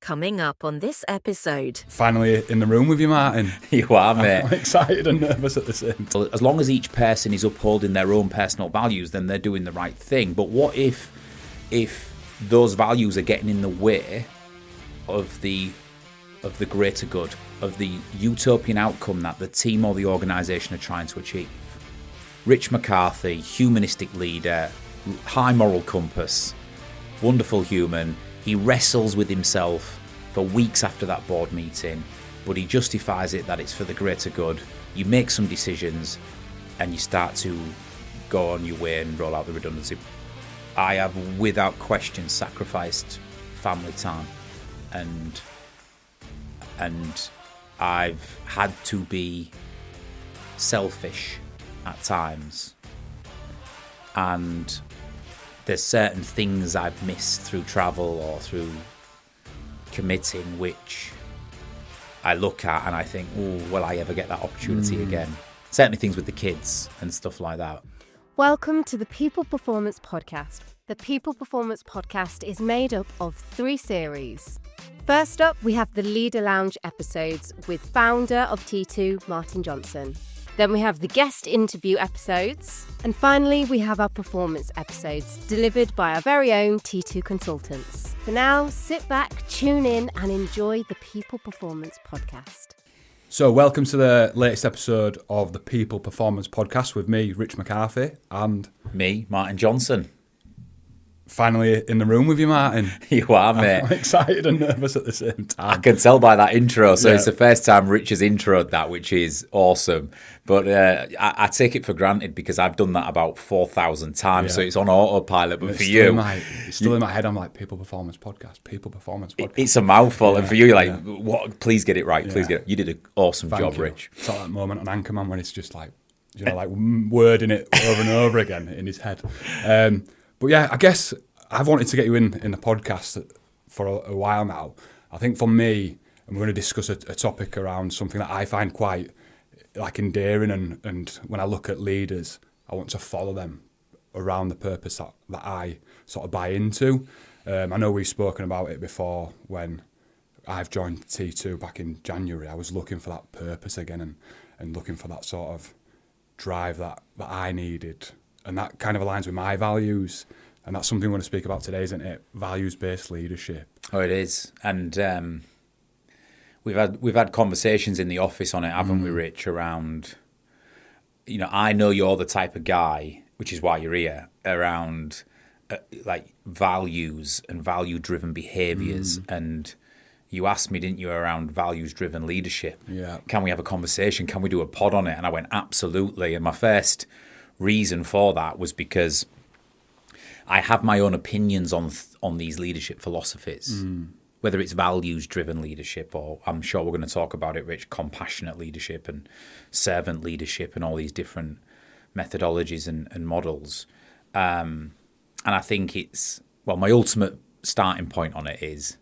Coming up on this episode. Finally in the room with you, Martin. You are, mate. I'm excited and nervous at the same time. As long as each person is upholding their own personal values, then they're doing the right thing. But what if those values are getting in the way of the greater good, of the utopian outcome that the team or the organisation are trying to achieve? Rich McCarthy, humanistic leader, high moral compass, wonderful human. He wrestles with himself for weeks after that board meeting, but he justifies it that it's for the greater good. You make some decisions and you start to go on your way and roll out the redundancy. I have, without question, sacrificed family time and I've had to be selfish at times. And there's certain things I've missed through travel or through committing, which I look at and I think, oh, will I ever get that opportunity again? Certainly things with the kids and stuff like that. Welcome to the People Performance Podcast. The People Performance Podcast is made up of 3 series. First up, we have the Leader Lounge episodes with founder of T2, Martin Johnson. Then we have the guest interview episodes. And finally, we have our performance episodes delivered by our very own T2 consultants. For now, sit back, tune in and enjoy the People Performance Podcast. So welcome to the latest episode of the People Performance Podcast with me, Rich McCarthy, and Me, Martin Johnson. finally in the room with you, Martin. You are, mate. I'm excited and nervous at the same time. I can tell by that intro. So Yeah. It's the first time Rich has introed that, which is awesome. But I take it for granted because I've done that about 4,000 times. Yeah. So it's on autopilot. But It's for still you, it's still in my head. I'm like, People Performance Podcast, People Performance Podcast. it's a mouthful. Yeah, And for you, you're like, yeah. what? Please get it right. Please Yeah. get it. You did an awesome Thank job, you. Rich. It's like that moment on Anchorman when it's just like, like wording it over and over again in his head. But yeah, I guess I've wanted to get you in the podcast for a while now. I think for me, and we're going to discuss a topic around something that I find quite like endearing, and when I look at leaders, I want to follow them around the purpose that I sort of buy into. I know we've spoken about it before when I've joined T2 back in January. I was looking for that purpose again and looking for that sort of drive that I needed. And that kind of aligns with my values. And that's something we're going to speak about today, isn't it? Values-based leadership. Oh, it is. And we've had conversations in the office on it, haven't we, Rich, around, I know you're the type of guy, which is why you're here, around like values and value-driven behaviours. And you asked me, didn't you, around values-driven leadership? Yeah. Can we have a conversation? Can we do a pod on it? And I went, absolutely. And my first reason for that was because I have my own opinions on these leadership philosophies, whether it's values-driven leadership or, I'm sure we're going to talk about it, Rich, compassionate leadership and servant leadership and all these different methodologies and models. And I think my ultimate starting point on it is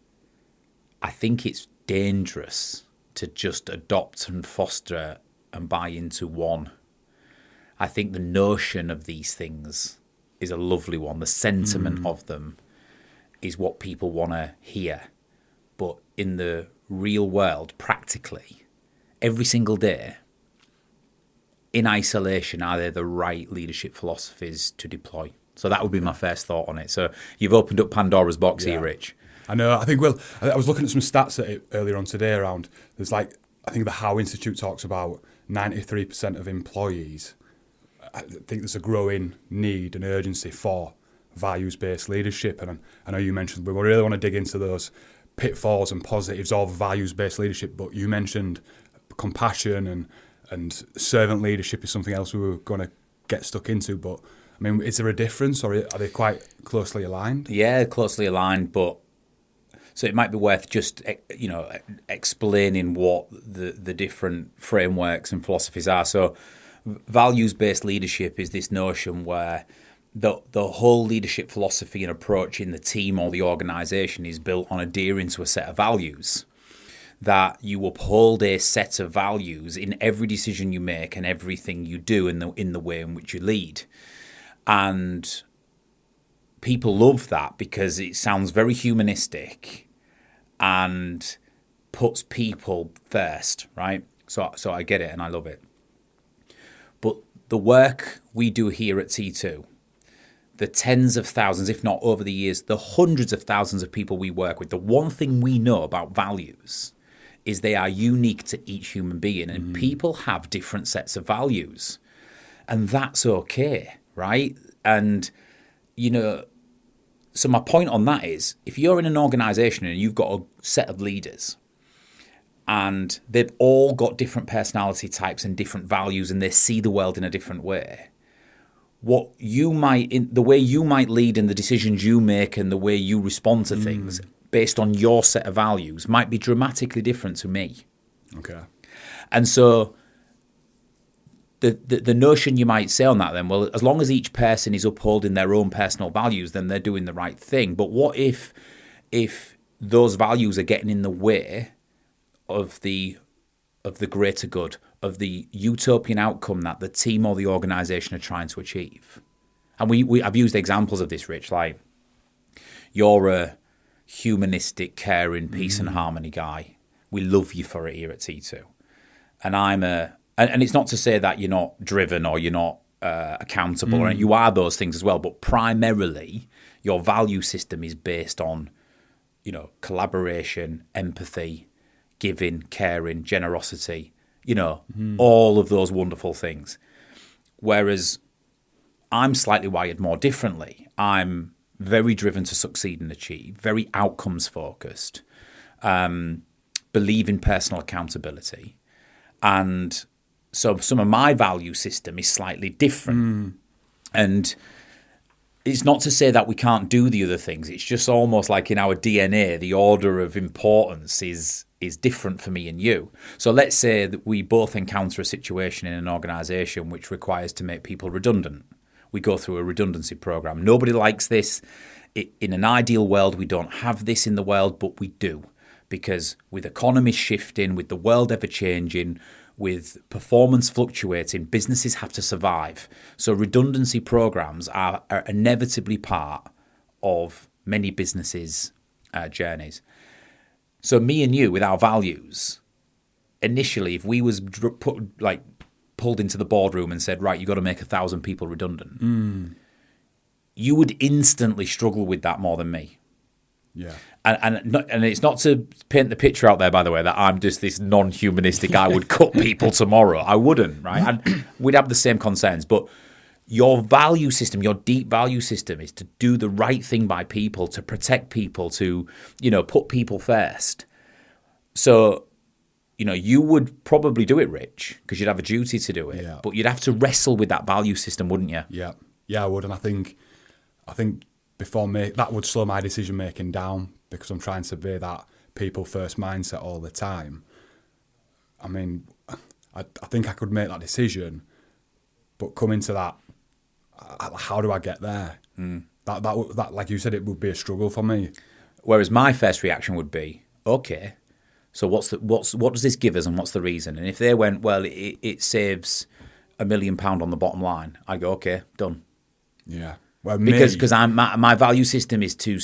I think it's dangerous to just adopt and foster and buy into one. I think the notion of these things is a lovely one. The sentiment of them is what people want to hear. But in the real world, practically, every single day, in isolation, are they the right leadership philosophies to deploy? So that would be my first thought on it. So you've opened up Pandora's box here, Rich. I know. I was looking at some stats at it earlier on today around, I think the Howe Institute talks about 93% of employees. I think there's a growing need and urgency for values-based leadership. And I know you mentioned we really want to dig into those pitfalls and positives of values-based leadership, but you mentioned compassion and servant leadership is something else we were going to get stuck into. But, I mean, is there a difference or are they quite closely aligned? Yeah, closely aligned, but so it might be worth just, explaining what the different frameworks and philosophies are. So values-based leadership is this notion where the whole leadership philosophy and approach in the team or the organisation is built on adhering to a set of values, that you uphold a set of values in every decision you make and everything you do in the way in which you lead. And people love that because it sounds very humanistic and puts people first, right? So I get it and I love it. But the work we do here at T2, the tens of thousands, if not over the years, the hundreds of thousands of people we work with, the one thing we know about values is they are unique to each human being, and people have different sets of values, and that's okay, right? And, so my point on that is, if you're in an organization and you've got a set of leaders and they've all got different personality types and different values and they see the world in a different way, the way you might lead and the decisions you make and the way you respond to things based on your set of values might be dramatically different to me. Okay. And so the notion you might say on that then, well, as long as each person is upholding their own personal values, then they're doing the right thing. But what if those values are getting in the way of the greater good, of the utopian outcome that the team or the organisation are trying to achieve? And I've used examples of this, Rich, like you're a humanistic, caring, peace and harmony guy. We love you for it here at T2. And and it's not to say that you're not driven or you're not accountable, or you are those things as well, but primarily your value system is based on, collaboration, empathy, giving, caring, generosity, all of those wonderful things. Whereas I'm slightly wired more differently. I'm very driven to succeed and achieve, very outcomes focused, believe in personal accountability. And so some of my value system is slightly different. And it's not to say that we can't do the other things. It's just almost like in our DNA, the order of importance is different for me and you. So let's say that we both encounter a situation in an organisation which requires to make people redundant. We go through a redundancy program. Nobody likes this. In an ideal world, we don't have this in the world, but we do. Because with economies shifting, with the world ever changing, with performance fluctuating, businesses have to survive. So redundancy programs are inevitably part of many businesses' journeys. So me and you, with our values, initially, if we was pulled into the boardroom and said, right, you've got to make 1,000 people redundant, you would instantly struggle with that more than me. Yeah. And it's not to paint the picture out there, by the way, that I'm just this non-humanistic, I would cut people tomorrow. I wouldn't, right? And we'd have the same concerns. But your value system, your deep value system is to do the right thing by people, to protect people, to, put people first. So, you would probably do it, Rich, because you'd have a duty to do it. Yeah. But you'd have to wrestle with that value system, wouldn't you? Yeah. Yeah, I would. And I think before that would slow my decision making down, because I'm trying to be that people first mindset all the time. I mean, I think I could make that decision, but coming to that, how do I get there? That like you said, it would be a struggle for me. Whereas my first reaction would be, okay, so what does this give us and what's the reason? And if they went, well, it saves £1 million on the bottom line, I go, okay, done. Yeah. Well, because my value system is to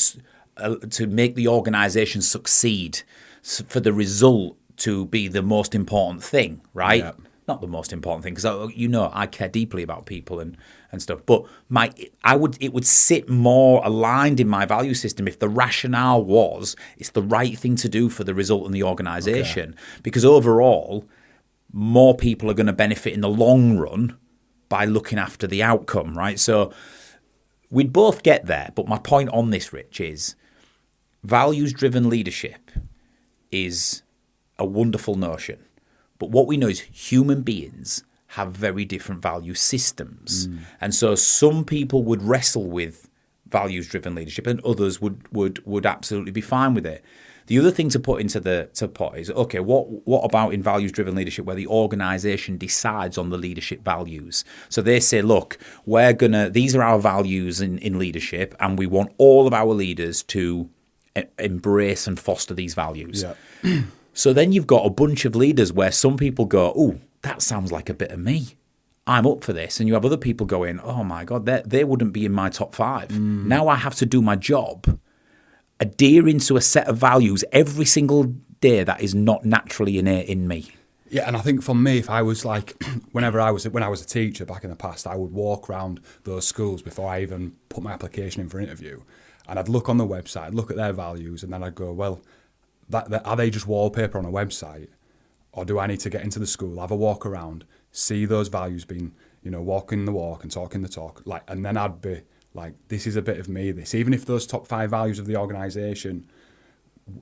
make the organisation succeed, for the result to be the most important thing, right? Yeah. Not the most important thing, because I care deeply about people and stuff. But it would sit more aligned in my value system if the rationale was it's the right thing to do for the result in the organisation. Okay. Because overall, more people are going to benefit in the long run by looking after the outcome, right? So we'd both get there. But my point on this, Rich, is values-driven leadership is a wonderful notion. But what we know is human beings have very different value systems. And so some people would wrestle with values-driven leadership and others would absolutely be fine with it. The other thing to put into the pot is, okay, what about in values-driven leadership where the organisation decides on the leadership values? So they say, look, these are our values in leadership, and we want all of our leaders to embrace and foster these values. Yeah. So then you've got a bunch of leaders where some people go, oh, that sounds like a bit of me. I'm up for this. And you have other people going, oh my God, they wouldn't be in my top 5. Now I have to do my job adhering to a set of values every single day that is not naturally innate in me. Yeah, and I think for me, if I was like, when I was a teacher back in the past, I would walk around those schools before I even put my application in for an interview, and I'd look on the website, look at their values, and then I'd go, well, are they just wallpaper on a website, or do I need to get into the school, have a walk around, see those values being, walking the walk and talking the talk, like, and then I'd be like, this is a bit of me. This, even if those top 5 values of the organisation,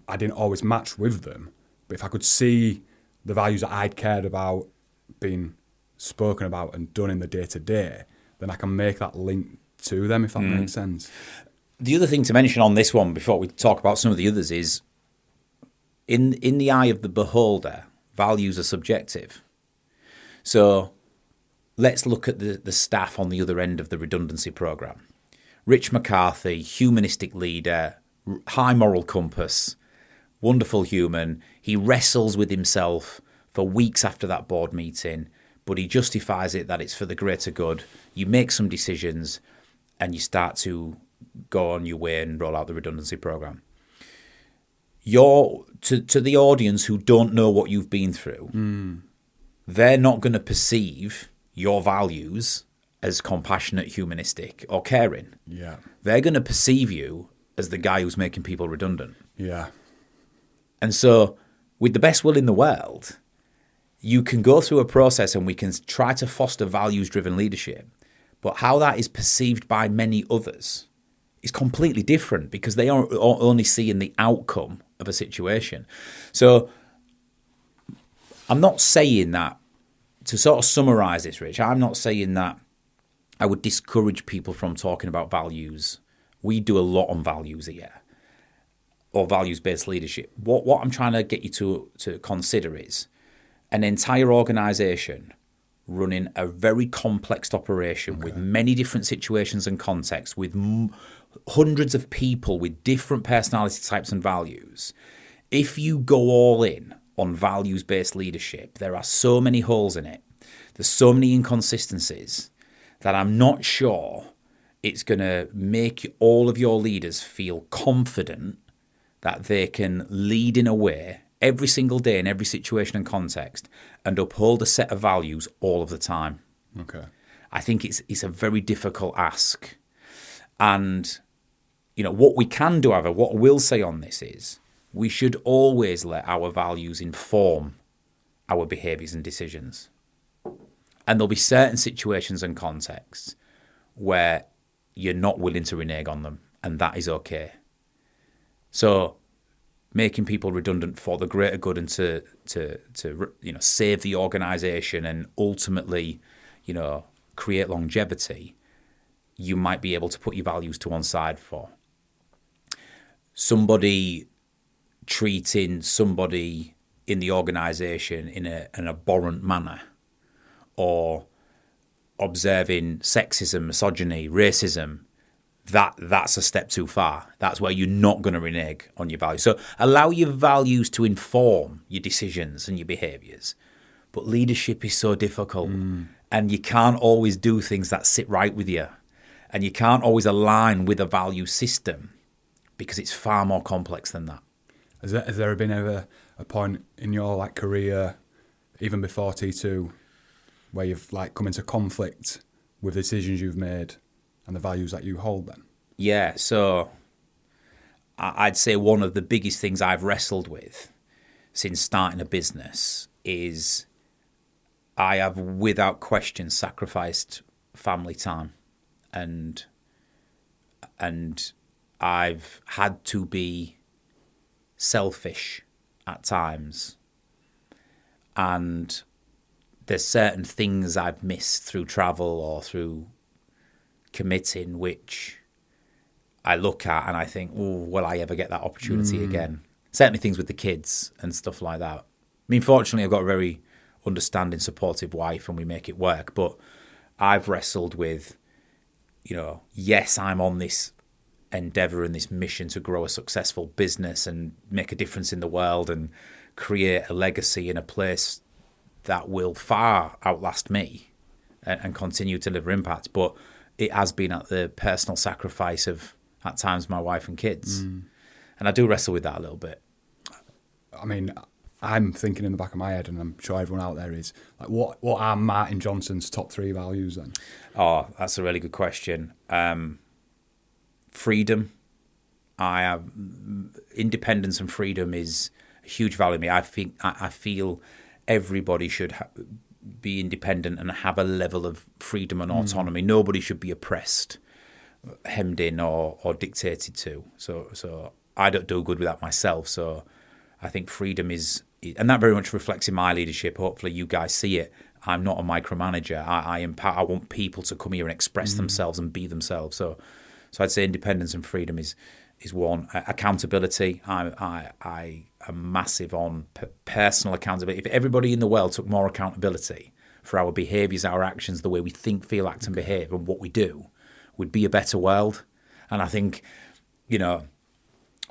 I didn't always match with them, but if I could see the values that I'd cared about being spoken about and done in the day-to-day, then I can make that link to them, if that makes sense. The other thing to mention on this one, before we talk about some of the others, is in the eye of the beholder, values are subjective. So let's look at the staff on the other end of the redundancy programme. Rich McCarthy, humanistic leader, high moral compass, wonderful human. He wrestles with himself for weeks after that board meeting, but he justifies it that it's for the greater good. You make some decisions and you start to go on your way and roll out the redundancy programme. To the audience who don't know what you've been through, they're not going to perceive your values as compassionate, humanistic, or caring. Yeah. They're going to perceive you as the guy who's making people redundant. Yeah. And so, with the best will in the world, you can go through a process and we can try to foster values-driven leadership. But how that is perceived by many others is completely different because they are only seeing the outcome of a situation. So, I'm not saying that, to sort of summarise this, Rich, I'm not saying that I would discourage people from talking about values. We do a lot on values here, or values-based leadership. What I'm trying to get you to consider is an entire organisation running a very complex operation with many different situations and contexts, with hundreds of people with different personality types and values. If you go all in on values-based leadership, there are so many holes in it. There's so many inconsistencies that I'm not sure it's going to make all of your leaders feel confident that they can lead in a way every single day in every situation and context and uphold a set of values all of the time. Okay. I think it's a very difficult ask. And, what we can do, however, what I will say on this is we should always let our values inform our behaviours and decisions. And there'll be certain situations and contexts where you're not willing to renege on them, and that is okay. So making people redundant for the greater good and to save the organisation and ultimately, create longevity, you might be able to put your values to one side for. Somebody treating somebody in the organisation in an abhorrent manner, or observing sexism, misogyny, racism, that's a step too far. That's where you're not going to renege on your values. So allow your values to inform your decisions and your behaviours. But leadership is so difficult, and you can't always do things that sit right with you, and you can't always align with a value system because it's far more complex than that. Has there been ever a point in your career, even before T2, where you've come into conflict with the decisions you've made and the values that you hold then? Yeah, so I'd say one of the biggest things I've wrestled with since starting a business is I have, without question, sacrificed family time, and I've had to be selfish at times, and there's certain things I've missed through travel or through committing, which I look at and I think, oh, will I ever get that opportunity again? Certainly things with the kids and stuff like that. I mean, fortunately, I've got a very understanding, supportive wife and we make it work. But I've wrestled with, yes, I'm on this endeavour and this mission to grow a successful business and make a difference in the world and create a legacy in a place that will far outlast me and continue to deliver impact. But it has been at the personal sacrifice of, at times, my wife and kids. And I do wrestle with that a little bit. I mean, I'm thinking in the back of my head, and I'm sure everyone out there is, like, what are Martin Johnson's top 3 values then? Oh, that's a really good question. Freedom. I have independence and freedom is a huge value to me. I feel everybody should be independent and have a level of freedom and autonomy. Nobody should be oppressed, hemmed in, or dictated to. So I don't do good with that myself. So I think freedom is, and that very much reflects in my leadership. Hopefully you guys see it. I'm not a micromanager. I want people to come here and express themselves and be themselves. So I'd say independence and freedom is one. Accountability. I am massive on personal accountability. If everybody in the world took more accountability for our behaviours, our actions, the way we think, feel, act and behave, and what we do, would be a better world. And I think,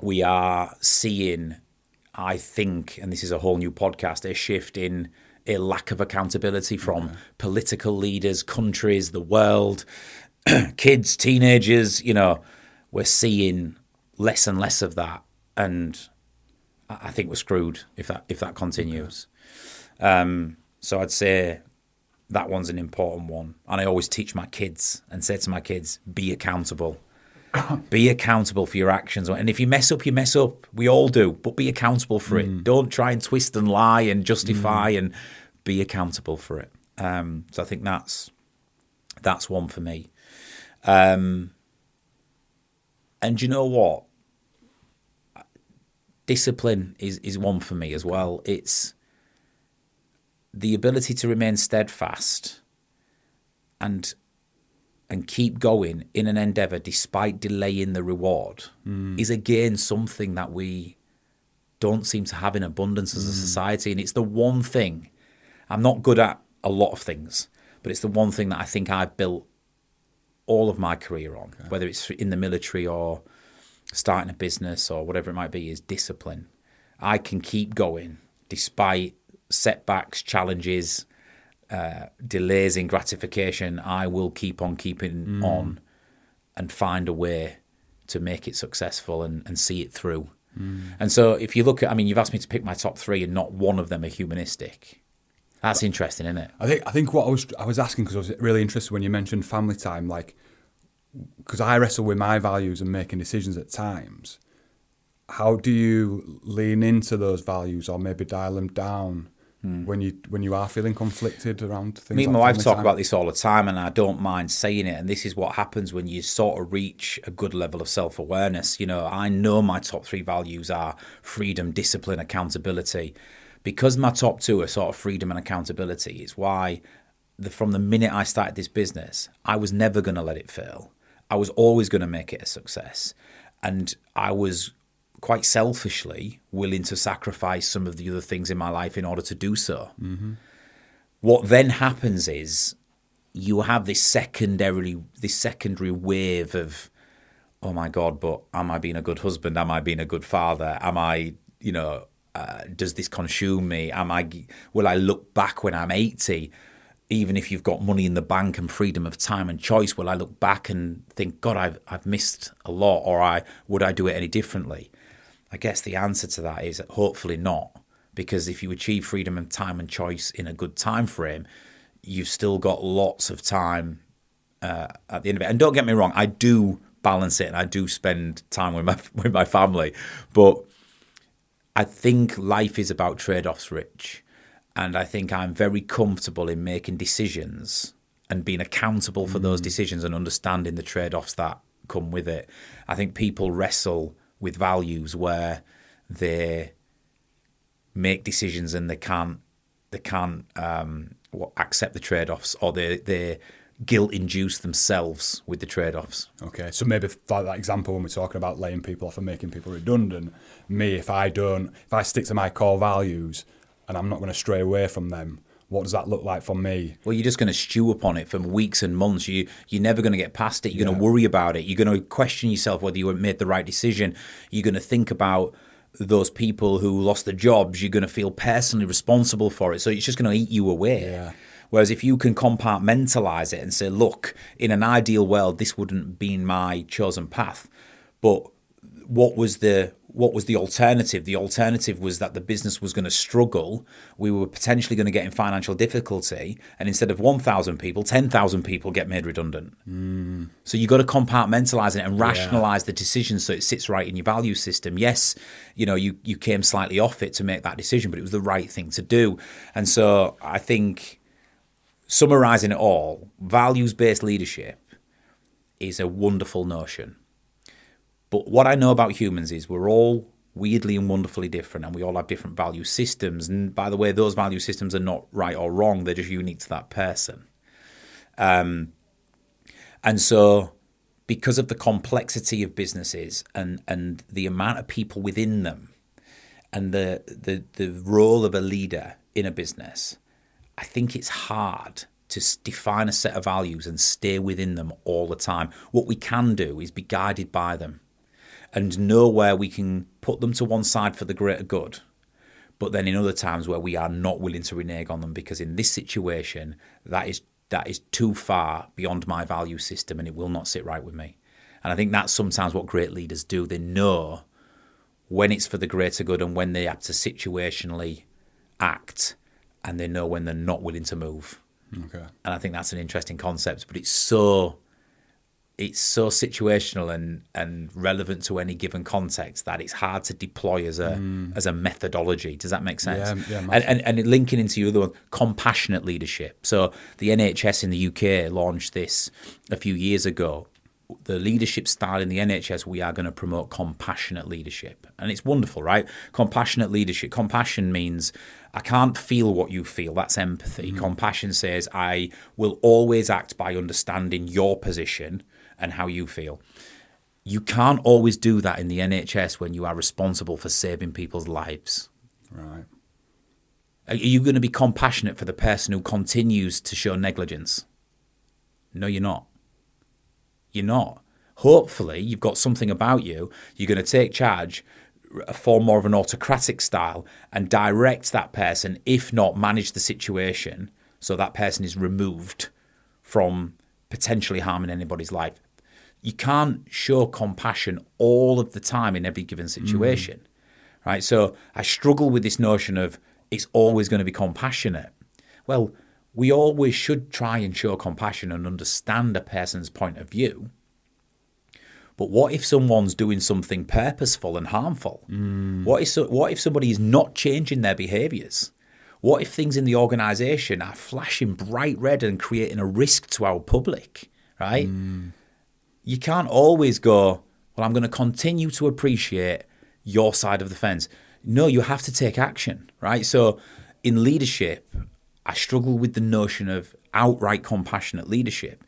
we are seeing, I think, and this is a whole new podcast, a shift in a lack of accountability from political leaders, countries, the world, kids, teenagers. We're seeing less and less of that, and I think we're screwed if that continues. So I'd say that one's an important one, and I always teach my kids and say to my kids, be accountable. Be accountable for your actions. And if you mess up, you mess up. We all do, but be accountable for it. Don't try and twist and lie and justify, and be accountable for it. So I think that's one for me. And you know what? Discipline is one for me as well. It's the ability to remain steadfast and keep going in an endeavour despite delaying the reward is again something that we don't seem to have in abundance as a society. And it's the one thing, I'm not good at a lot of things, but it's the one thing that I think I've built all of my career on, whether it's in the military or starting a business or whatever it might be, is discipline. I can keep going despite setbacks, challenges, delays in gratification. I will keep on keeping on and find a way to make it successful and see it through. And so if you look at, you've asked me to pick my top 3 and not one of them are humanistic. That's interesting, isn't it? I think what I was asking, because I was really interested when you mentioned family time, like, because I wrestle with my values and making decisions at times. How do you lean into those values or maybe dial them down when you are feeling conflicted around things? Me and like my wife family talk time? about this all the time, and I don't mind saying it. And this is what happens when you sort of reach a good level of self-awareness. I know my top 3 values are freedom, discipline, accountability. Because my top 2 are sort of freedom and accountability, it's why from the minute I started this business, I was never going to let it fail. I was always going to make it a success. And I was quite selfishly willing to sacrifice some of the other things in my life in order to do so. What then happens is you have this secondary wave of, oh my God, but am I being a good husband? Am I being a good father? Am I, does this consume me? Will I look back when I'm 80? Even if you've got money in the bank and freedom of time and choice, will I look back and think, God, I've missed a lot, or would I do it any differently? I guess the answer to that is hopefully not, because if you achieve freedom and time and choice in a good time frame, you've still got lots of time at the end of it. And don't get me wrong, I do balance it and I do spend time with my family, but I think life is about trade-offs, Rich. And I think I'm very comfortable in making decisions and being accountable for those decisions and understanding the trade-offs that come with it. I think people wrestle with values where they make decisions and they can't accept the trade-offs, or they guilt-induce themselves with the trade-offs. Okay, so maybe like that example when we're talking about laying people off and making people redundant, if I stick to my core values and I'm not going to stray away from them, what does that look like for me? Well, you're just going to stew upon it for weeks and months. You're never going to get past it. You're going to worry about it. You're going to question yourself whether you made the right decision. You're going to think about those people who lost their jobs. You're going to feel personally responsible for it. So it's just going to eat you away. Yeah. Whereas if you can compartmentalize it and say, look, in an ideal world, this wouldn't be my chosen path. But what was the alternative? The alternative was that the business was going to struggle. We were potentially going to get in financial difficulty, and instead of 1,000 people, 10,000 people get made redundant. So you've got to compartmentalize it and rationalize the decision so it sits right in your value system. Yes, you came slightly off it to make that decision, but it was the right thing to do. And so I think, summarizing it all, values-based leadership is a wonderful notion. But what I know about humans is we're all weirdly and wonderfully different, and we all have different value systems. And by the way, those value systems are not right or wrong. They're just unique to that person. And so because of the complexity of businesses and the amount of people within them and the role of a leader in a business, I think it's hard to define a set of values and stay within them all the time. What we can do is be guided by them and know where we can put them to one side for the greater good, but then in other times where we are not willing to renege on them, because in this situation, that is too far beyond my value system and it will not sit right with me. And I think that's sometimes what great leaders do. They know when it's for the greater good and when they have to situationally act, and they know when they're not willing to move. Okay. And I think that's an interesting concept, but it's so situational and relevant to any given context that it's hard to deploy as a methodology. Does that make sense? Yeah, and linking into your other one, compassionate leadership. So the NHS in the UK launched this a few years ago. The leadership style in the NHS, we are going to promote compassionate leadership. And it's wonderful, right? Compassionate leadership. Compassion means I can't feel what you feel. That's empathy. Compassion says I will always act by understanding your position and how you feel. You can't always do that in the NHS when you are responsible for saving people's lives. Right. Are you going to be compassionate for the person who continues to show negligence? No, you're not. You're not. Hopefully, you've got something about you. You're going to take charge, form more of an autocratic style, and direct that person, if not manage the situation, so that person is removed from potentially harming anybody's life. You can't show compassion all of the time in every given situation, right? So I struggle with this notion of it's always going to be compassionate. Well, we always should try and show compassion and understand a person's point of view. But what if someone's doing something purposeful and harmful? What if somebody is not changing their behaviours? What if things in the organisation are flashing bright red and creating a risk to our public, right? You can't always go, well, I'm going to continue to appreciate your side of the fence. No, you have to take action, right? So in leadership, I struggle with the notion of outright compassionate leadership.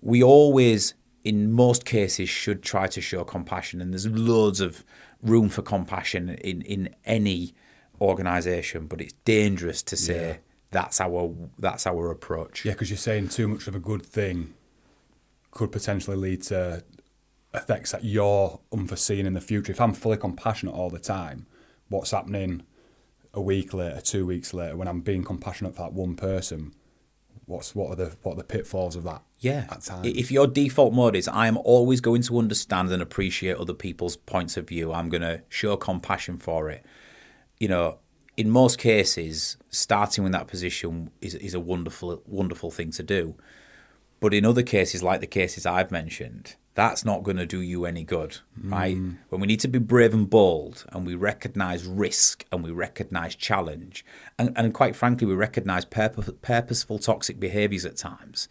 We always, in most cases, should try to show compassion, and there's loads of room for compassion in any organisation, but it's dangerous to say that's our approach. Yeah, because you're saying too much of a good thing could potentially lead to effects that you're unforeseen in the future. If I'm fully compassionate all the time, what's happening a week later, 2 weeks later, when I'm being compassionate for that one person? What are the pitfalls of that? Yeah. At times? If your default mode is I am always going to understand and appreciate other people's points of view, I'm going to show compassion for it. In most cases, starting with that position is a wonderful thing to do. But in other cases, like the cases I've mentioned, that's not going to do you any good, right? When we need to be brave and bold, and we recognise risk, and we recognise challenge, and quite frankly, we recognise purposeful toxic behaviours at times,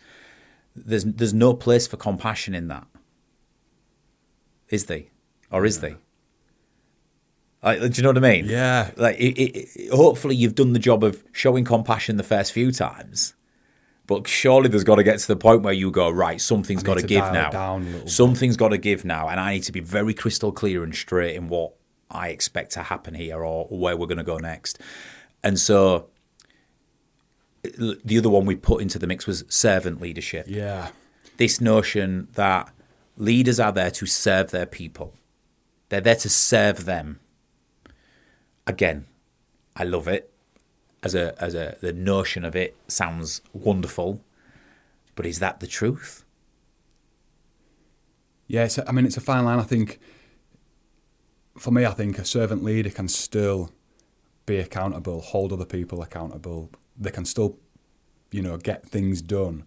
there's no place for compassion in that. Is there? Or is there? Like, do you know what I mean? Yeah. Like, hopefully you've done the job of showing compassion the first few times. But surely there's got to get to the point where you go, right, something's got to give now. Something's got to give now. And I need to be very crystal clear and straight in what I expect to happen here or where we're going to go next. And so the other one we put into the mix was servant leadership. Yeah. This notion that leaders are there to serve their people. They're there to serve them. Again, I love it. The notion of it sounds wonderful, but is that the truth? Yeah, it's a fine line. I think for me, I think a servant leader can still be accountable, hold other people accountable. They can still, get things done,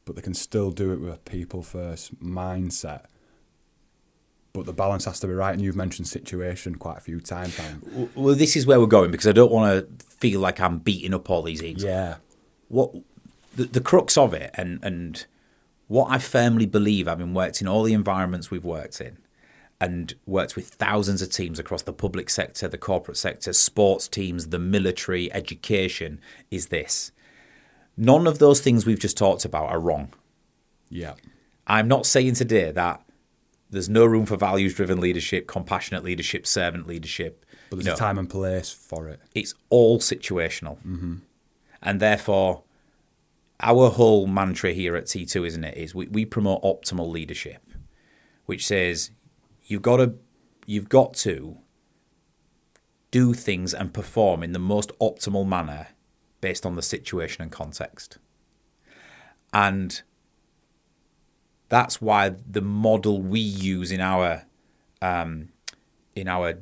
but they can still do it with a people first mindset. But the balance has to be right, and you've mentioned situation quite a few times now. Well, this is where we're going, because I don't want to feel like I'm beating up all these egos. Yeah. What the crux of it, and what I firmly believe, having worked in all the environments we've worked in, and worked with thousands of teams across the public sector, the corporate sector, sports teams, the military, education, is this. None of those things we've just talked about are wrong. Yeah. I'm not saying today that there's no room for values-driven leadership, compassionate leadership, servant leadership. But there's a time and place for it. It's all situational. Mm-hmm. And therefore, our whole mantra here at T2, isn't it, is we promote optimal leadership, which says you've got to do things and perform in the most optimal manner based on the situation and context. And that's why the model we use in our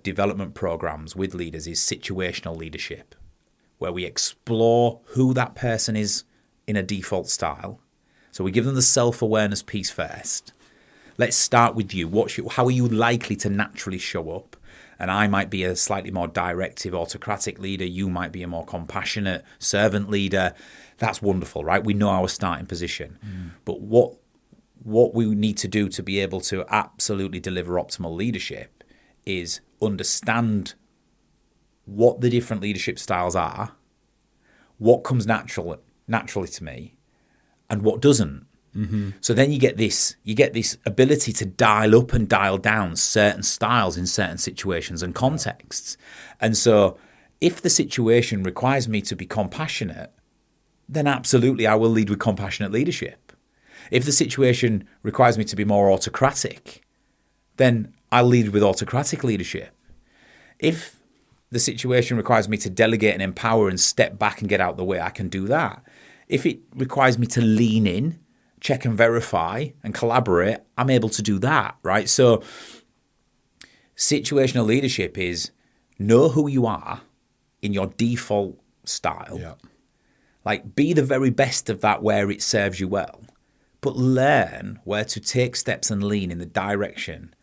development programs with leaders is situational leadership, where we explore who that person is in a default style. So we give them the self-awareness piece first. Let's start with you. How are you likely to naturally show up? And I might be a slightly more directive, autocratic leader. You might be a more compassionate servant leader. That's wonderful, right? We know our starting position. But what we need to do to be able to absolutely deliver optimal leadership is understand what the different leadership styles are, what comes naturally to me, and what doesn't. Mm-hmm. So then you get this ability to dial up and dial down certain styles in certain situations and contexts. And so if the situation requires me to be compassionate, then absolutely I will lead with compassionate leadership. If the situation requires me to be more autocratic, then I'll lead with autocratic leadership. If the situation requires me to delegate and empower and step back and get out the way, I can do that. If it requires me to lean in, check and verify and collaborate, I'm able to do that, right? So situational leadership is know who you are in your default style. Yeah. Like, be the very best of that where it serves you well. But learn where to take steps and lean in the direction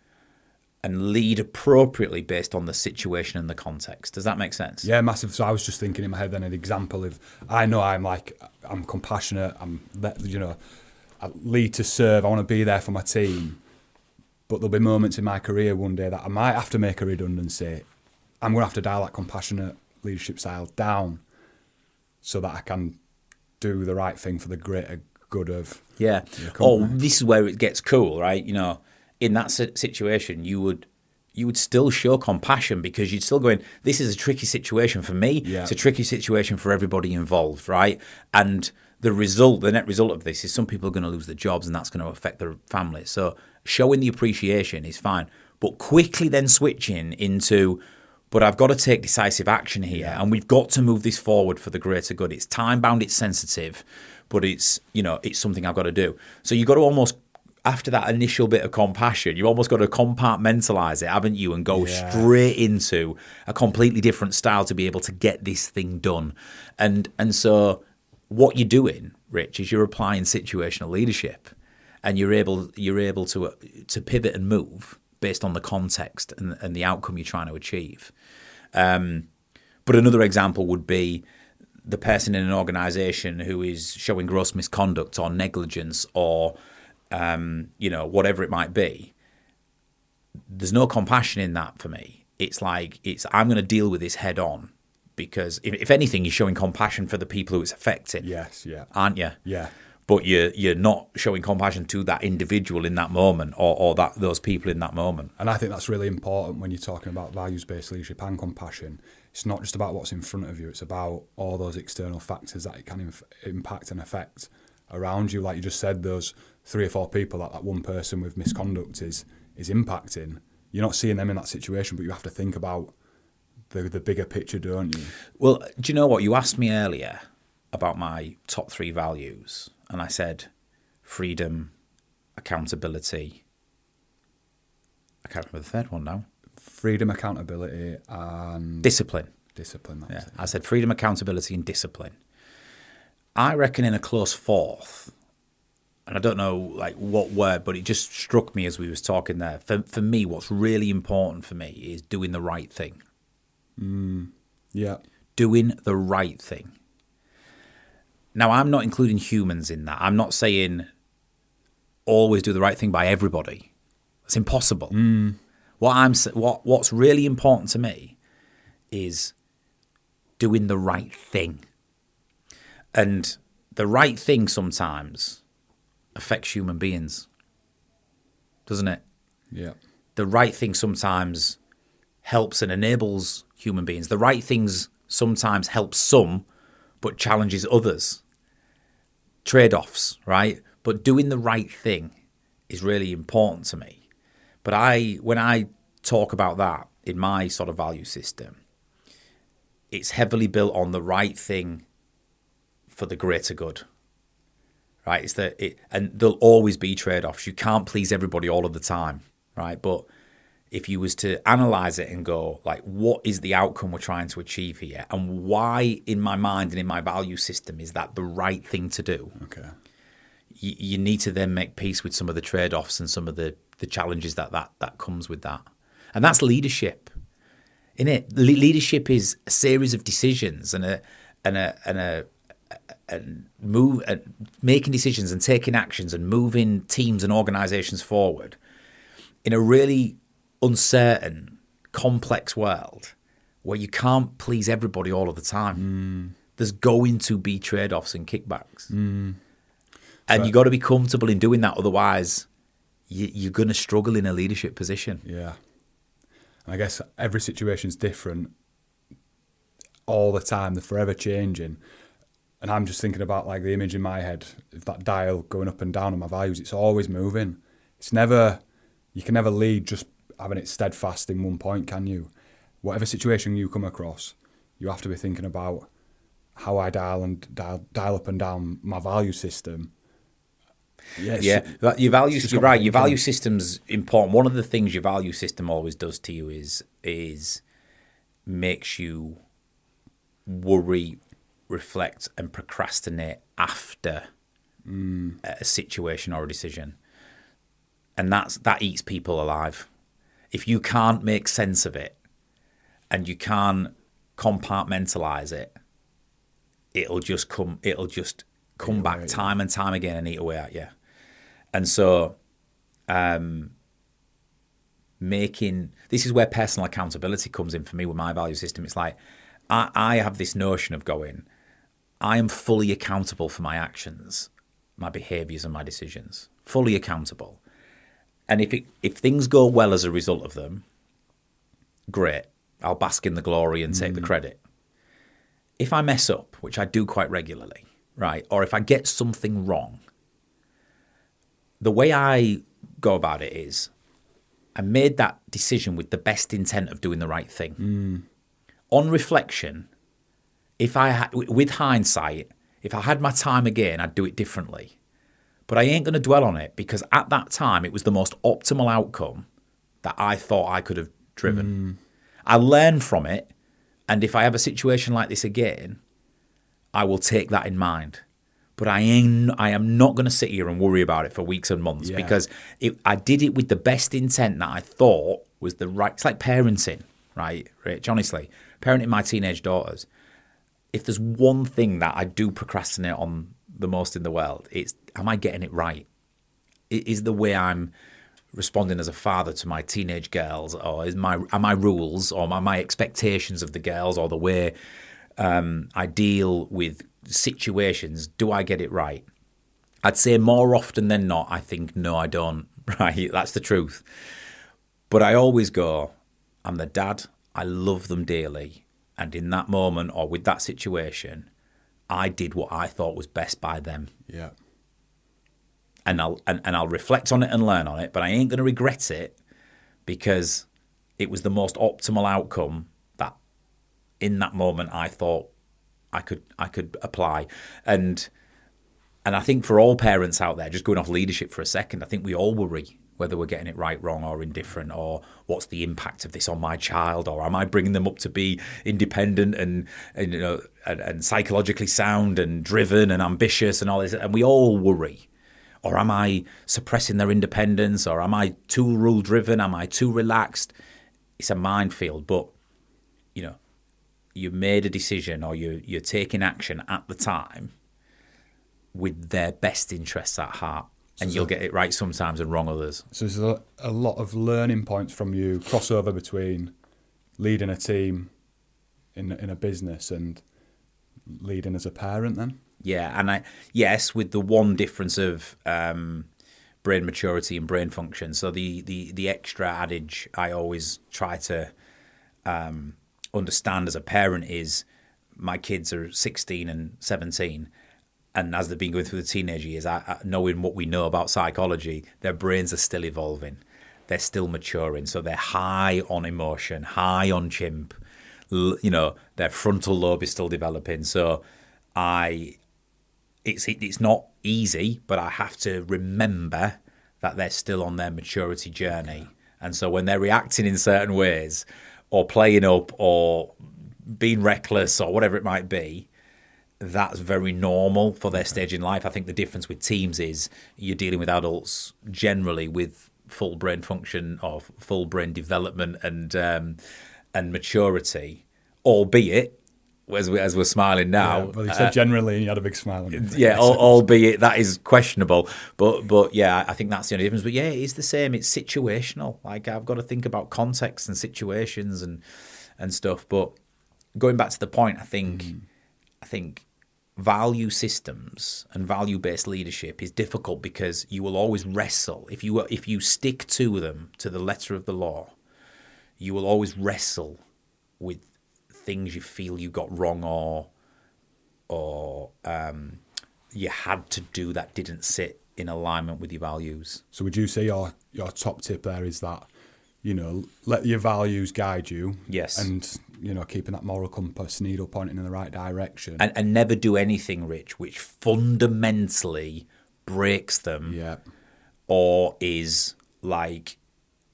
and lead appropriately based on the situation and the context. Does that make sense? Yeah, massive. So I was just thinking in my head then an example of, I know I'm compassionate, I lead to serve, I want to be there for my team. But there'll be moments in my career one day that I might have to make a redundancy. I'm going to have to dial that compassionate leadership style down so that I can do the right thing for the greater good of the company. This is where it gets cool, right? In that situation, you would still show compassion because you'd still go in, this is a tricky situation for me. Yeah. It's a tricky situation for everybody involved, right? And the net result of this is some people are going to lose their jobs and that's going to affect their families. So showing the appreciation is fine. But quickly then switching into, but I've got to take decisive action here and we've got to move this forward for the greater good. It's time-bound, it's sensitive, but it's something I've got to do. So you've got to almost, after that initial bit of compassion, you almost got to compartmentalize it, haven't you, and go straight into a completely different style to be able to get this thing done. And so what you're doing, Rich, is you're applying situational leadership, and you're able to pivot and move based on the context and the outcome you're trying to achieve. But another example would be the person in an organisation who is showing gross misconduct or negligence or whatever it might be. There's no compassion in that for me. I'm going to deal with this head on, because if anything, you're showing compassion for the people who it's affecting. Yes, yeah. Aren't you? Yeah. But you're not showing compassion to that individual in that moment or those people in that moment. And I think that's really important when you're talking about values-based leadership and compassion. It's not just about what's in front of you. It's about all those external factors that it can impact and affect around you. Like you just said, those 3 or 4 people that one person with misconduct is impacting. You're not seeing them in that situation, but you have to think about the bigger picture, don't you? Well, do you know what? You asked me earlier about my top 3 values, and I said freedom, accountability. I can't remember the third one now. Freedom, accountability, and Discipline. discipline. Yeah, I said freedom, accountability, and discipline. I reckon in a close fourth, and I don't know like what word, but it just struck me as we was talking there. For me, what's really important for me is doing the right thing. Yeah. Doing the right thing. Now, I'm not including humans in that. I'm not saying always do the right thing by everybody. It's impossible. What's really important to me is doing the right thing. And the right thing sometimes affects human beings, doesn't it? Yeah. The right thing sometimes helps and enables human beings. The right things sometimes help some, but challenges others. Trade-offs, right? But doing the right thing is really important to me. But when I talk about that in my sort of value system, it's heavily built on the right thing for the greater good, right? And there'll always be trade-offs. You can't please everybody all of the time, right? But if you was to analyze it and go, like, what is the outcome we're trying to achieve here? And why, in my mind and in my value system, is that the right thing to do? Okay. You need to then make peace with some of the trade-offs and some of the challenges that comes with that. And that's leadership, innit? Leadership is a series of decisions and making decisions and taking actions and moving teams and organizations forward in a really uncertain, complex world where you can't please everybody all of the time. There's going to be trade-offs and kickbacks. And you got to be comfortable in doing that. Otherwise, you're going to struggle in a leadership position. Yeah. And I guess every situation's different all the time. They're forever changing. And I'm just thinking about like the image in my head of that dial going up and down on my values. It's always moving. You can never lead just having it steadfast in one point, can you? Whatever situation you come across, you have to be thinking about how I dial up and down my value system. Your values. You're right. Your value system's important. One of the things your value system always does to you is makes you worry, reflect, and procrastinate after a situation or a decision, and that eats people alive. If you can't make sense of it and you can't compartmentalize it, it'll just come back time and time again and eat away at you. And so this is where personal accountability comes in for me with my value system. It's like I have this notion of going, I am fully accountable for my actions, my behaviours and my decisions. Fully accountable. And if things go well as a result of them, great. I'll bask in the glory and take the credit. If I mess up, which I do quite regularly, right, or if I get something wrong, the way I go about it is I made that decision with the best intent of doing the right thing. On reflection, with hindsight, if I had my time again, I'd do it differently. But I ain't going to dwell on it because at that time, it was the most optimal outcome that I thought I could have driven. I learned from it. And if I have a situation like this again, I will take that in mind. But I am not going to sit here and worry about it for weeks and months because I did it with the best intent that I thought was the right. It's like parenting, right, Rich? Honestly, parenting my teenage daughters. If there's one thing that I do procrastinate on the most in the world, it's am I getting it right? Is the way I'm responding as a father to my teenage girls, or are my rules or my expectations of the girls, or the way I deal with situations, do I get it right? I'd say more often than not, I think, no, I don't, right? That's the truth. But I always go, I'm the dad, I love them dearly, and in that moment or with that situation, I did what I thought was best by them. Yeah. And I'll reflect on it and learn on it, but I ain't going to regret it because it was the most optimal outcome that in that moment I thought I could apply. And I think for all parents out there, just going off leadership for a second, I think we all worry whether we're getting it right, wrong, or indifferent, or what's the impact of this on my child, or am I bringing them up to be independent and and psychologically sound and driven and ambitious and all this, and we all worry. Or am I suppressing their independence, or am I too rule driven, am I too relaxed? It's a minefield, but you made a decision, or you're taking action at the time with their best interests at heart. And you'll get it right sometimes and wrong others. So there's a lot of learning points from you, crossover between leading a team in a business and leading as a parent then? Yeah, and with the one difference of brain maturity and brain function. So the extra adage I always try to understand as a parent is my kids are 16 and 17, and as they've been going through the teenage years, knowing what we know about psychology, their brains are still evolving. They're still maturing. So they're high on emotion, high on chimp. Their frontal lobe is still developing. So it's not easy, but I have to remember that they're still on their maturity journey. And so when they're reacting in certain ways, or playing up, or being reckless, or whatever it might be, that's very normal for their stage in life. I think the difference with teams is you're dealing with adults generally with full brain function or full brain development and maturity, albeit, as we're smiling now. Yeah, well, you said generally, and you had a big smile on your face. Yeah, albeit that is questionable. But yeah, I think that's the only difference. But yeah, it is the same. It's situational. Like, I've got to think about context and situations and stuff. But going back to the point, I think value systems and value-based leadership is difficult because you will always wrestle. If you stick to them to the letter of the law, you will always wrestle with things you feel you got wrong, or you had to do that didn't sit in alignment with your values. So would you say your top tip there is that, let your values guide you? Yes. And, keeping that moral compass needle pointing in the right direction. And never do anything, Rich, which fundamentally breaks them. Yeah. Or is like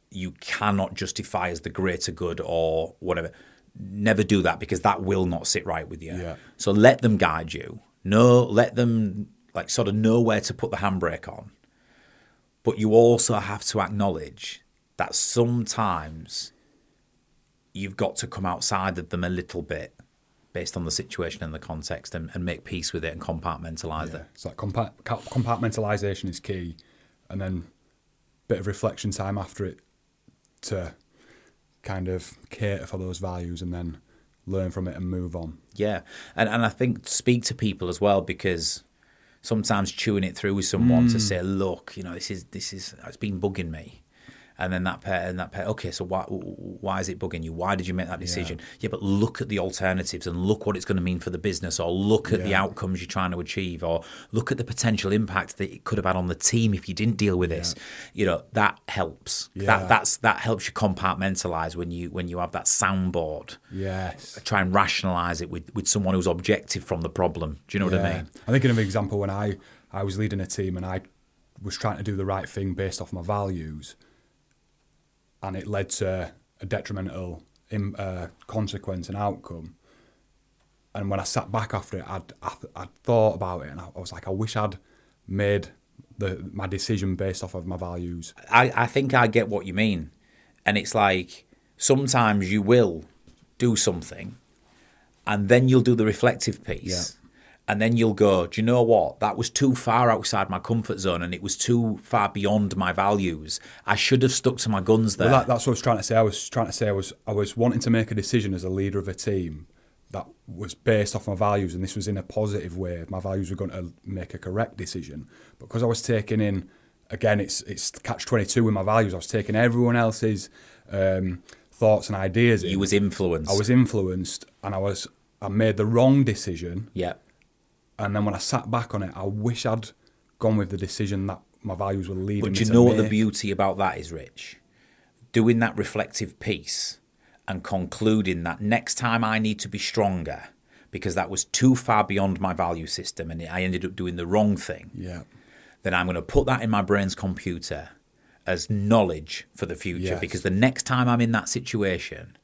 you cannot justify as the greater good or whatever. Never do that, because that will not sit right with you. Yeah. So let them guide you. Let them sort of know where to put the handbrake on. But you also have to acknowledge that sometimes you've got to come outside of them a little bit based on the situation and the context, and make peace with it and compartmentalise it. So that compartmentalisation is key, and then a bit of reflection time after it to kind of cater for those values and then learn from it and move on. Yeah, and I think speak to people as well, because sometimes chewing it through with someone to say, look, this is it's been bugging me. And then that pair, okay, so why is it bugging you? Why did you make that decision? Yeah, but look at the alternatives and look what it's going to mean for the business, or look at the outcomes you're trying to achieve, or look at the potential impact that it could have had on the team if you didn't deal with this. That helps. Yeah. That helps you compartmentalize when you have that soundboard. Yes. Try and rationalize it with someone who's objective from the problem. Do you know what I mean? I'm thinking of an example when I was leading a team and I was trying to do the right thing based off my values, and it led to a detrimental consequence and outcome. And when I sat back after it, I'd thought about it, and I was like, I wish I'd made my decision based off of my values. I think I get what you mean. And it's like, sometimes you will do something, and then you'll do the reflective piece. Yeah. And then you'll go, do you know what? That was too far outside my comfort zone, and it was too far beyond my values. I should have stuck to my guns there. Well, that's what I was trying to say. I was wanting to make a decision as a leader of a team that was based off my values, and this was in a positive way. My values were going to make a correct decision. But because I was taking in, again, it's catch-22 with my values. I was taking everyone else's thoughts and ideas in. You was influenced. I was influenced, and I made the wrong decision. Yeah. And then when I sat back on it, I wish I'd gone with the decision that my values were leading me to make. But do you know what the beauty about that is, Rich? Doing that reflective piece and concluding that next time I need to be stronger because that was too far beyond my value system and I ended up doing the wrong thing. Yeah. Then I'm going to put that in my brain's computer as knowledge for the future. Yes. Because the next time I'm in that situation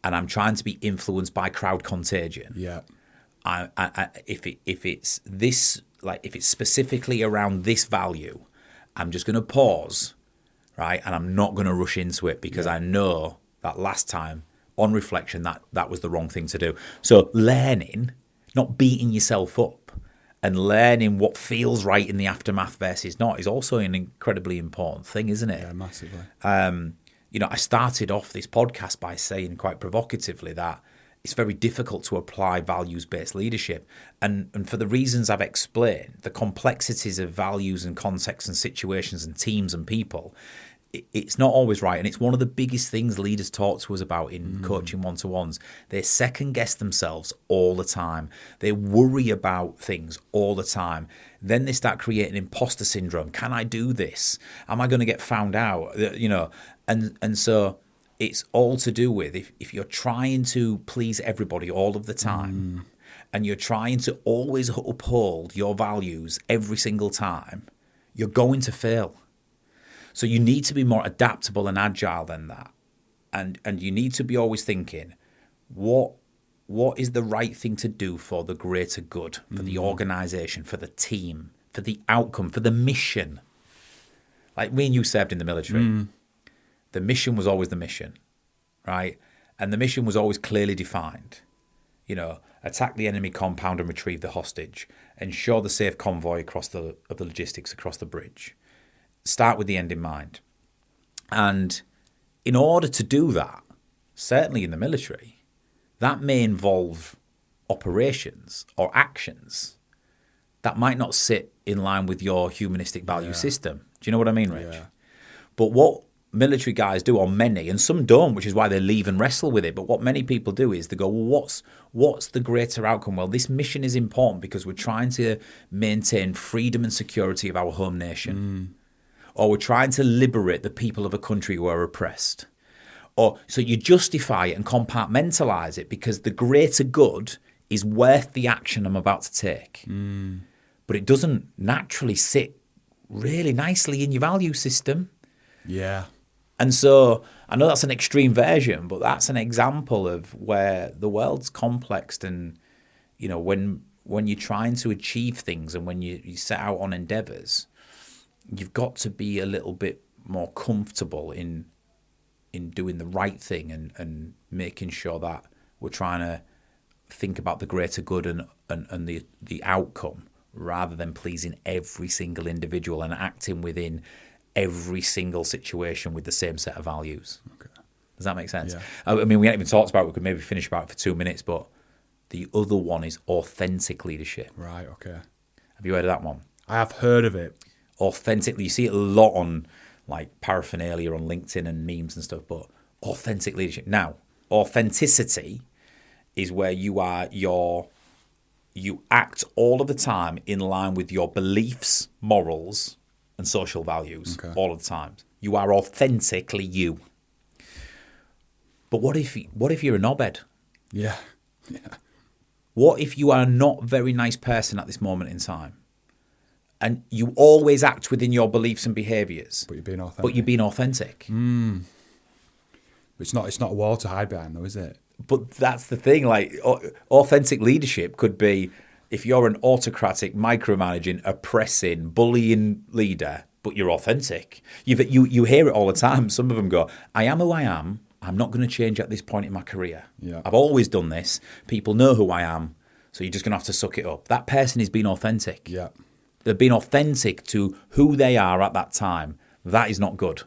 and I'm trying to be influenced by crowd contagion, Yeah. if it's this, like if it's specifically around this value, I'm just going to pause, right? And I'm not going to rush into it because I know that last time, on reflection, that was the wrong thing to do. So learning, not beating yourself up, and learning what feels right in the aftermath versus not is also an incredibly important thing, isn't it? Yeah, massively. I started off this podcast by saying quite provocatively that it's very difficult to apply values-based leadership. And for the reasons I've explained, the complexities of values and contexts and situations and teams and people, it's not always right. And it's one of the biggest things leaders talk to us about in coaching one-to-ones. They second-guess themselves all the time. They worry about things all the time. Then they start creating imposter syndrome. Can I do this? Am I going to get found out? And so it's all to do with if you're trying to please everybody all of the time and you're trying to always uphold your values every single time, you're going to fail. So you need to be more adaptable and agile than that. And you need to be always thinking, what is the right thing to do for the greater good, for the organization, for the team, for the outcome, for the mission? Like me and you served in the military. The mission was always the mission, right? And the mission was always clearly defined. Attack the enemy compound and retrieve the hostage. Ensure the safe convoy of the logistics across the bridge. Start with the end in mind. And in order to do that, certainly in the military, that may involve operations or actions that might not sit in line with your humanistic value system. Do you know what I mean, Rich? Yeah. But what military guys do, or many, and some don't, which is why they leave and wrestle with it, but what many people do is they go, well, what's the greater outcome? Well, this mission is important because we're trying to maintain freedom and security of our home nation. Or we're trying to liberate the people of a country who are oppressed. Or so you justify it and compartmentalize it because the greater good is worth the action I'm about to take. But it doesn't naturally sit really nicely in your value system. Yeah. And so I know that's an extreme version, but that's an example of where the world's complex. And, when you're trying to achieve things and when you set out on endeavors, you've got to be a little bit more comfortable in doing the right thing and making sure that we're trying to think about the greater good and the outcome rather than pleasing every single individual and acting within every single situation with the same set of values. Okay. Does that make sense? Yeah. I mean, we haven't even talked about it. We could maybe finish about it for 2 minutes, but the other one is authentic leadership. Right, okay. Have you heard of that one? I have heard of it. Authentically, you see it a lot on like paraphernalia on LinkedIn and memes and stuff, but authentic leadership. Now, authenticity is where you act all of the time in line with your beliefs, morals, and social values all of the time. You are authentically you. But what if you're a knobhead? Yeah. What if you are a not very nice person at this moment in time? And you always act within your beliefs and behaviours. But you're being authentic. But you're being authentic. It's not a wall to hide behind, though, is it? But that's the thing. Like, authentic leadership could be if you're an autocratic, micromanaging, oppressing, bullying leader, but you're authentic. You hear it all the time. Some of them go, I am who I am. I'm not going to change at this point in my career. Yeah. I've always done this. People know who I am. So you're just going to have to suck it up. That person is being authentic. Yeah. They're being authentic to who they are at that time. That is not good.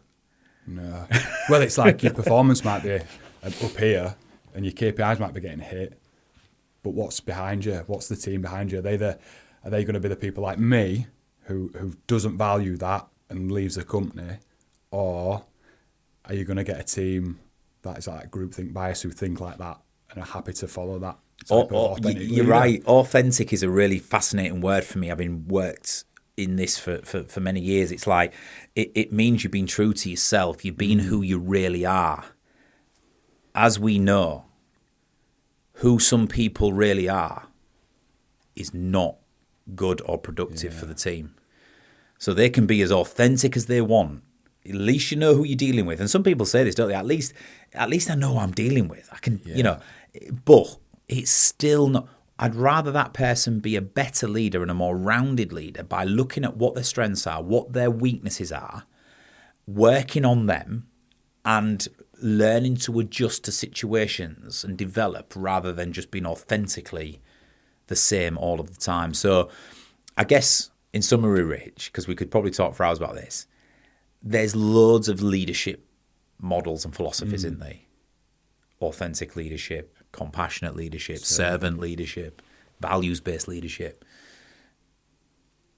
No. Well, it's like your performance might be up here and your KPIs might be getting hit. But what's behind you? What's the team behind you? Are they going to be the people like me who doesn't value that and leaves the company? Or are you going to get a team that is like groupthink bias who think like that and are happy to follow that? You're right. Authentic is a really fascinating word for me. Having worked in this for many years, it's like it means you've been true to yourself. You've been who you really are. As we know, who some people really are is not good or productive for the team. So they can be as authentic as they want, At least you know who you're dealing with. And some people say this, don't they? At least I know who I'm dealing with. I can, but it's still not. I'd rather that person be a better leader and a more rounded leader by looking at what their strengths are, what their weaknesses are, working on them, and learning to adjust to situations and develop, rather than just being authentically the same all of the time. So I guess in summary, Rich, because we could probably talk for hours about this, there's loads of leadership models and philosophies in there. Authentic leadership, compassionate leadership, servant leadership, values-based leadership.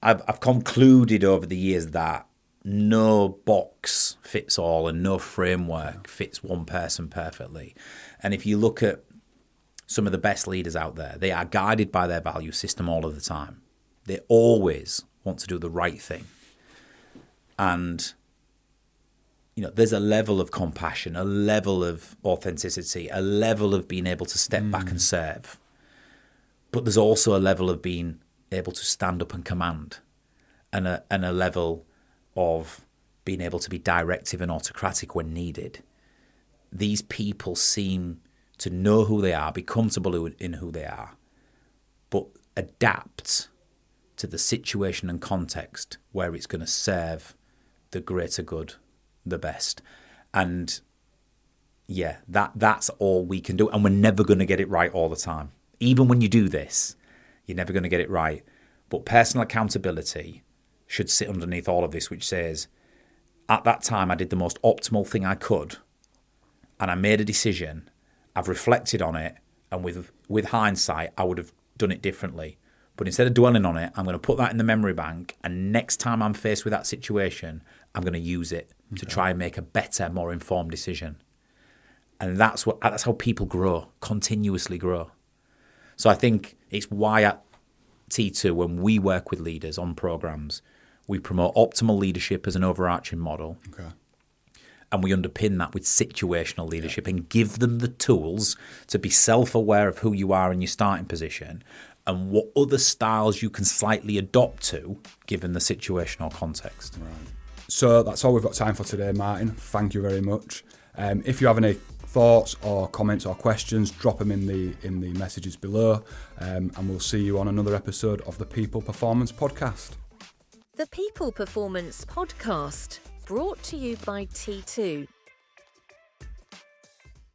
I've concluded over the years that no box fits all and no framework fits one person perfectly. And if you look at some of the best leaders out there, they are guided by their value system all of the time. They always want to do the right thing. And there's a level of compassion, a level of authenticity, a level of being able to step back and serve. But there's also a level of being able to stand up and command, and a level of being able to be directive and autocratic when needed. These people seem to know who they are, be comfortable in who they are, but adapt to the situation and context where it's going to serve the greater good the best. And that's all we can do. And we're never going to get it right all the time. Even when you do this, you're never going to get it right. But personal accountability should sit underneath all of this, which says, at that time, I did the most optimal thing I could, and I made a decision. I've reflected on it, and with hindsight, I would have done it differently. But instead of dwelling on it, I'm going to put that in the memory bank, and next time I'm faced with that situation, I'm going to use it to try and make a better, more informed decision. And that's how people grow, continuously grow. So I think it's why at T2, when we work with leaders on programs, we promote optimal leadership as an overarching model. Okay. And we underpin that with situational leadership and give them the tools to be self-aware of who you are in your starting position and what other styles you can slightly adopt to, given the situational context. Right. So that's all we've got time for today, Martin. Thank you very much. If you have any thoughts or comments or questions, drop them in the messages below, and we'll see you on another episode of the People Performance Podcast. The People Performance Podcast, brought to you by T2.